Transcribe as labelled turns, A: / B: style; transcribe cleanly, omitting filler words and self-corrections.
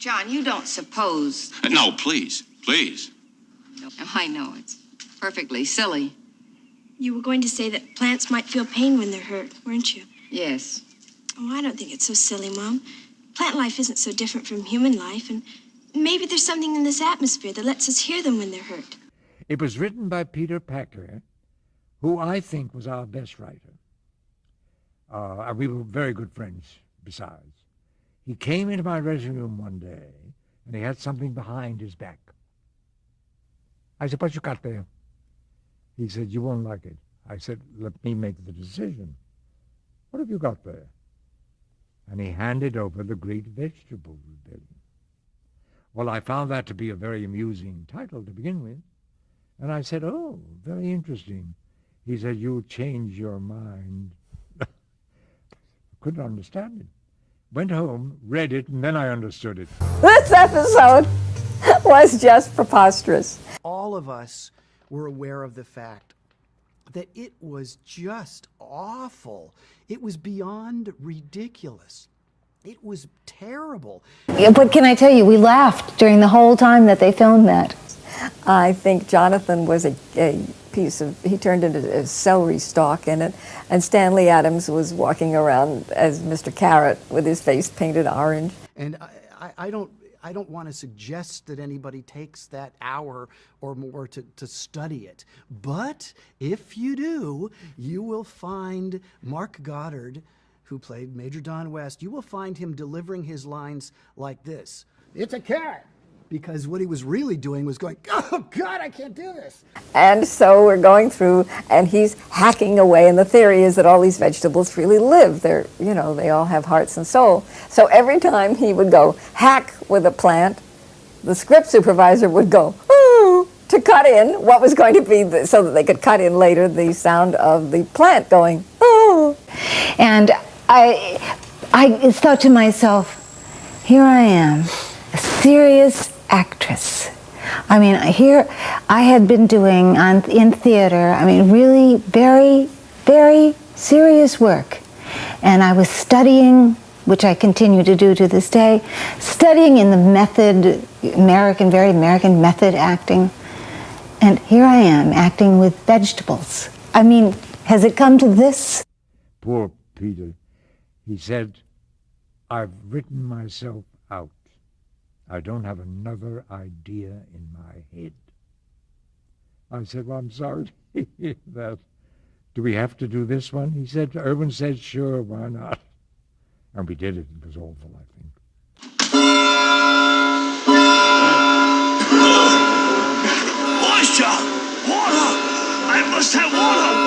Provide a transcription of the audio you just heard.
A: John, you don't suppose...
B: No, please, please.
A: No, I know, it's perfectly silly.
C: You were going to say that plants might feel pain when they're hurt, weren't you?
A: Yes.
C: Oh, I don't think it's so silly, Mom. Plant life isn't so different from human life, and maybe there's something in this atmosphere that lets us hear them when they're hurt.
D: It was written by Peter Packer, who I think was our best writer. We were very good friends, besides. He came into my dressing room one day, and he had something behind his back. I said, "What you got there?" He said, "You won't like it." I said, "Let me make the decision. What have you got there?" And he handed over The Great Vegetable Rebellion. Well, I found that to be a very amusing title to begin with. And I said, "Oh, very interesting." He said, "You'll change your mind." Couldn't understand it. Went home, read it, and then I understood it.
E: This episode was just preposterous.
F: All of us were aware of the fact that it was just awful. It was beyond ridiculous. It was terrible.
G: Yeah, but can I tell you, we laughed during the whole time that they filmed that.
E: I think Jonathan was a piece of, he turned into a celery stalk in it, and Stanley Adams was walking around as Mr. Carrot with his face painted orange.
F: And I don't want to suggest that anybody takes that hour or more to study it. But if you do, you will find Mark Goddard, who played Major Don West, you will find him delivering his lines like this. "It's a carrot." Because what he was really doing was going, "Oh, God, I can't do this."
E: And so we're going through, and he's hacking away, and the theory is that all these vegetables really live. They're, you know, they all have hearts and soul. So every time he would go hack with a plant, the script supervisor would go, "Ooh," to cut in what was going to be, so that they could cut in later the sound of the plant going, "Ooh."
G: And I thought to myself, here I am, a serious actress. I mean, here I had been doing in theater, I mean, really very, very serious work. And I was studying, which I continue to do to this day, studying in the method, very American method acting. And here I am acting with vegetables. I mean, has it come to this?
D: Poor Peter. He said, "I've written myself out. I don't have another idea in my head." I said, "Well, I'm sorry to hear that. Do we have to do this one?" He said, Irwin said, "Sure, why not?" And we did it. It was awful, I think.
B: Moisture! Water! I must have water!